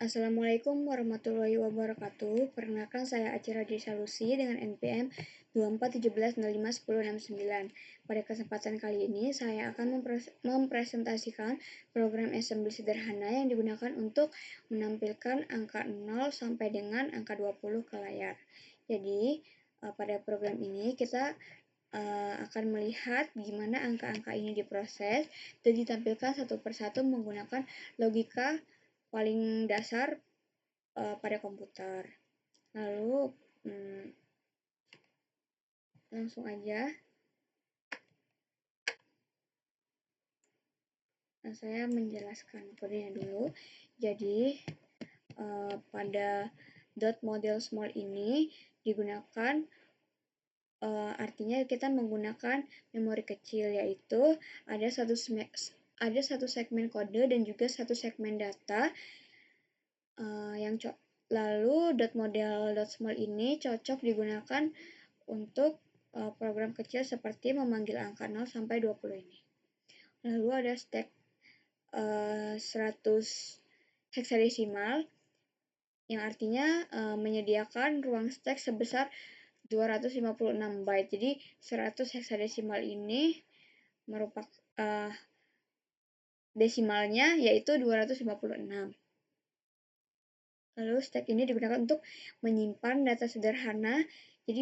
Assalamualaikum warahmatullahi wabarakatuh. Perkenalkan saya Aci Radhi Salusi dengan NPM 2417051069. Pada kesempatan kali ini saya akan mempresentasikan program assembly sederhana yang digunakan untuk menampilkan angka 0 sampai dengan angka 20 ke layar. Jadi, pada program ini kita akan melihat gimana angka-angka ini diproses dan ditampilkan satu persatu menggunakan logika paling dasar pada komputer. Lalu langsung aja saya menjelaskan kodenya dulu. Jadi pada dot model small ini digunakan artinya kita menggunakan memori kecil, yaitu ada satu segmen kode dan juga satu segmen data lalu dot model dot small ini cocok digunakan untuk program kecil seperti memanggil angka 0 sampai 20 ini. Lalu ada stack 100 heksadesimal yang artinya menyediakan ruang stack sebesar 256 byte. Jadi 100 heksadesimal ini merupakan desimalnya yaitu 256. Lalu stack ini digunakan untuk menyimpan data sederhana. Jadi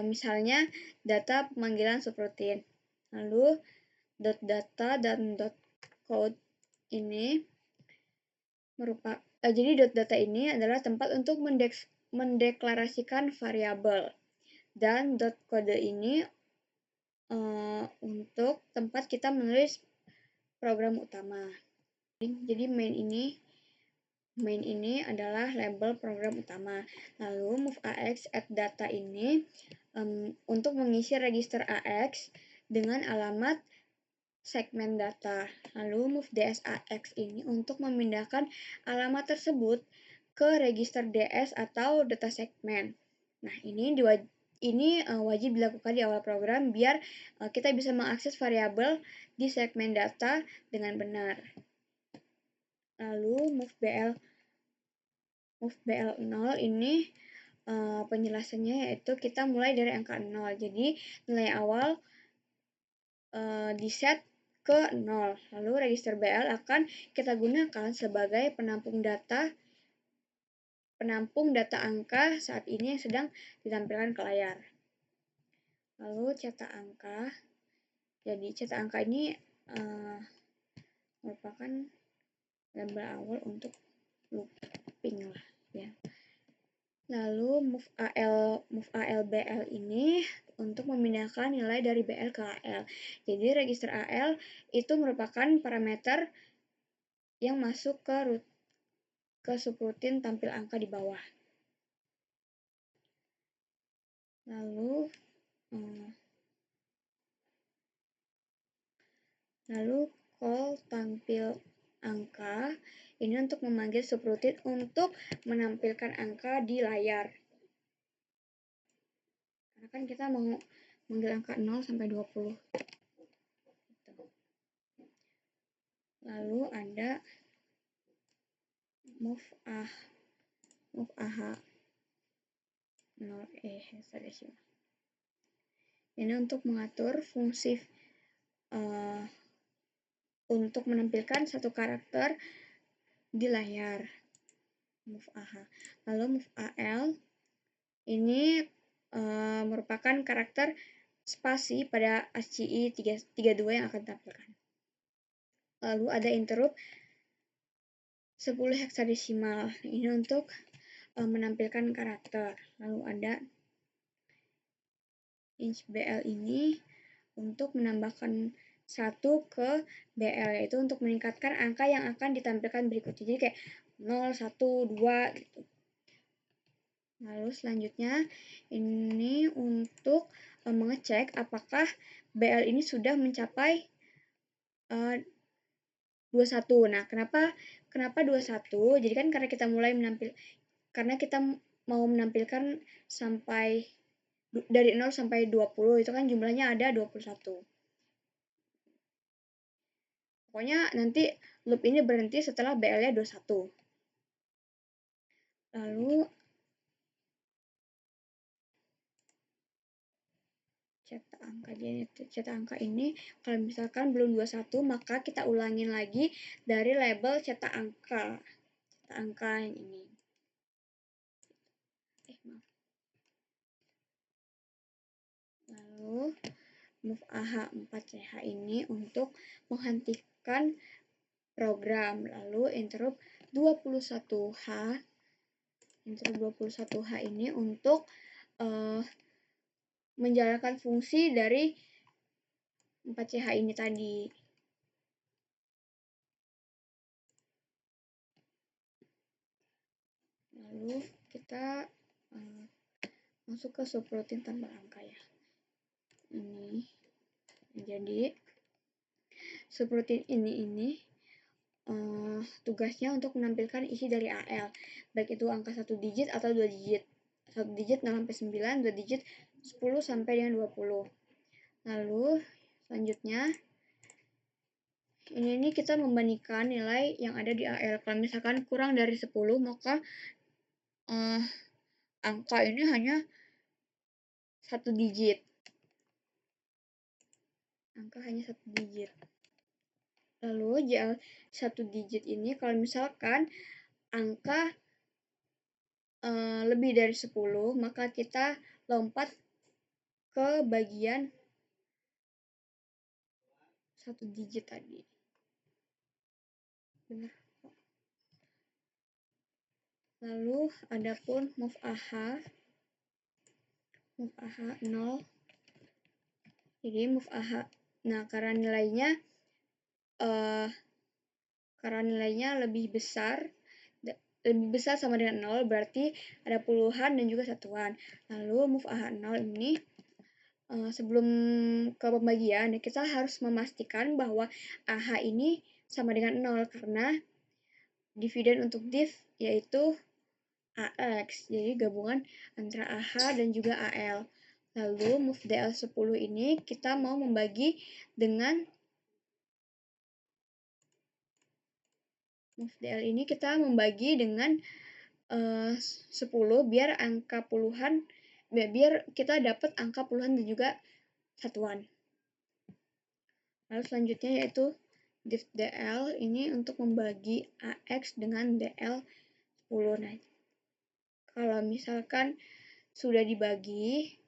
misalnya data pemanggilan subrutin. Lalu dot data dan dot code ini jadi dot data ini adalah tempat untuk mendeklarasikan variabel, dan dot kode ini untuk tempat kita menulis program utama. Jadi main ini adalah label program utama. Lalu move AX add data ini untuk mengisi register AX dengan alamat segmen data. Lalu move DSAX ini untuk memindahkan alamat tersebut ke register DS atau data segmen. Nah, ini wajib dilakukan di awal program biar kita bisa mengakses variabel di segmen data dengan benar. Lalu move BL0 ini penjelasannya yaitu kita mulai dari angka 0. Jadi nilai awal di-set ke 0. Lalu register BL akan kita gunakan sebagai penampung data angka saat ini yang sedang ditampilkan ke layar. Lalu cetak angka. Jadi cetak angka ini merupakan label awal untuk looping lah ya. Lalu move AL BL ini untuk memindahkan nilai dari BL ke AL. Jadi register AL itu merupakan parameter yang masuk ke subrutin tampil angka di bawah. Lalu call tampil angka ini untuk memanggil subrutin untuk menampilkan angka di layar. Karena kan kita mau manggil angka 0 sampai 20. Lalu ada move AH 0E heksadesimal. Ini untuk mengatur fungsi untuk menampilkan satu karakter di layar. Move AH. Lalu move AL ini merupakan karakter spasi pada ASCII 32 yang akan ditampilkan. Lalu ada interrupt 10 heksadesimal. Ini untuk menampilkan karakter. Lalu ada inch BL ini untuk menambahkan 1 ke BL, yaitu untuk meningkatkan angka yang akan ditampilkan berikutnya. Jadi kayak 0, 1, 2 gitu. Lalu selanjutnya ini untuk mengecek apakah BL ini sudah mencapai 21. Nah, kenapa 21? Jadi kan karena kita mau menampilkan sampai dari 0 sampai 20, itu kan jumlahnya ada 21. Pokoknya nanti loop ini berhenti setelah BL-nya 21. Lalu cetak angka ini kalau misalkan belum 21, maka kita ulangin lagi dari label cetak angka yang ini. Maaf. Lalu move AH 4CH ini untuk menghentikan program. Lalu interrupt 21H ini untuk menjalankan fungsi dari 4CH ini tadi. Lalu kita masuk ke subroutine tanpa angka ya. Ini. Jadi subroutine ini tugasnya untuk menampilkan isi dari AL, baik itu angka 1 digit atau 2 digit. 1 digit 0 sampai 9, 2 digit 10 sampai dengan 20. Lalu selanjutnya ini kita membandingkan nilai yang ada di AL. Kalau misalkan kurang dari 10, maka angka ini hanya 1 digit. Angka hanya 1 digit. Lalu JL 1 digit ini kalau misalkan angka lebih dari 10, maka kita lompat ke bagian 1 digit tadi. Benar. Lalu adapun move AH 0. Jadi move AH. Nah, karena nilainya lebih besar sama dengan 0, berarti ada puluhan dan juga satuan. Lalu move AH 0 ini sebelum ke pembagian, kita harus memastikan bahwa AH ini sama dengan 0 karena dividen untuk div yaitu AX, jadi gabungan antara AH dan juga AL. Lalu move DL 10 ini kita mau membagi dengan move DL ini kita membagi dengan 10 biar angka puluhan, biar kita dapat angka puluhan dan juga satuan. Lalu selanjutnya yaitu div DL ini untuk membagi AX dengan DL 10. Nah, kalau misalkan sudah dibagi,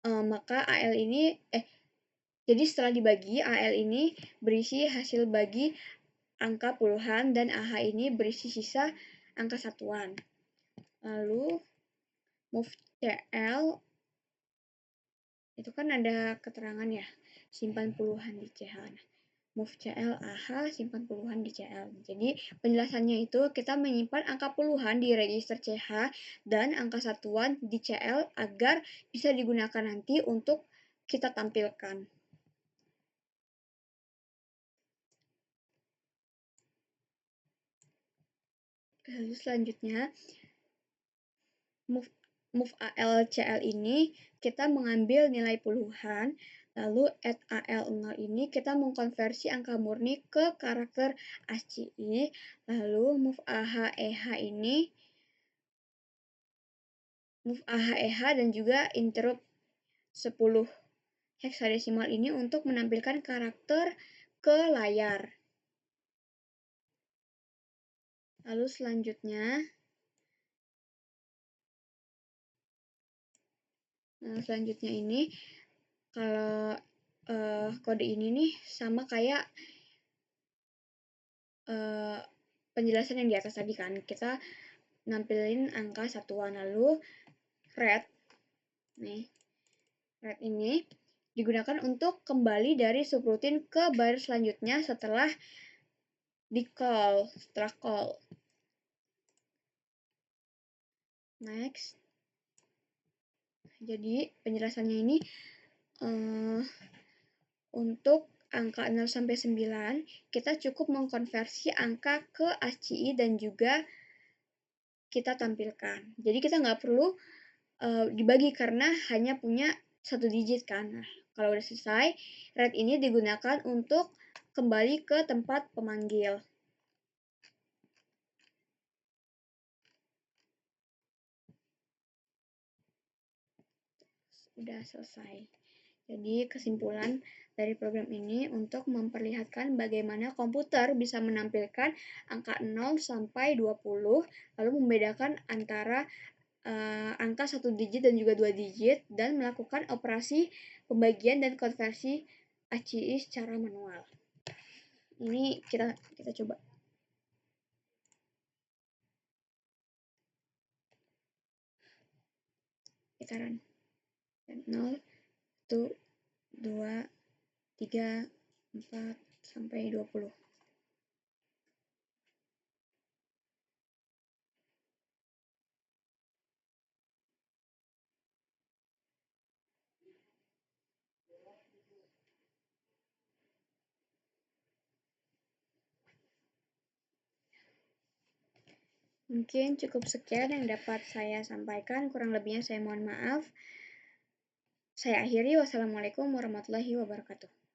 maka AL ini jadi setelah dibagi, AL ini berisi hasil bagi angka puluhan dan AH ini berisi sisa angka satuan. Lalu move CL itu kan ada keterangan ya, simpan puluhan di CH. Move CL AH, simpan puluhan di CL. Jadi penjelasannya itu kita menyimpan angka puluhan di register CH dan angka satuan di CL agar bisa digunakan nanti untuk kita tampilkan. Lalu selanjutnya move AL CL ini kita mengambil nilai puluhan, lalu add AL 0 ini kita mengkonversi angka murni ke karakter ASCII, lalu move AH EH ini move AH EH dan juga interrupt 10 heksadesimal ini untuk menampilkan karakter ke layar. Lalu selanjutnya ini kalau kode ini nih sama kayak penjelasan yang di atas tadi kan, kita nampilin angka satuan. Lalu red ini digunakan untuk kembali dari subroutine ke baris selanjutnya setelah call. Next. Jadi penjelasannya ini untuk angka 0 sampai 9 kita cukup mengkonversi angka ke ASCII dan juga kita tampilkan. Jadi kita nggak perlu dibagi karena hanya punya 1 digit kan. Nah, Kalau udah selesai, red ini digunakan untuk kembali ke tempat pemanggil. Udah selesai. Jadi kesimpulan dari program ini untuk memperlihatkan bagaimana komputer bisa menampilkan angka 0 sampai 20, lalu membedakan antara angka 1 digit dan juga 2 digit, dan melakukan operasi pembagian dan konversi ACI secara manual. Ini kita coba. Kita run. 0, 1, 2, 3, 4, sampai 20. Mungkin cukup sekian yang dapat saya sampaikan, kurang lebihnya saya mohon maaf. Saya akhiri, wassalamualaikum warahmatullahi wabarakatuh.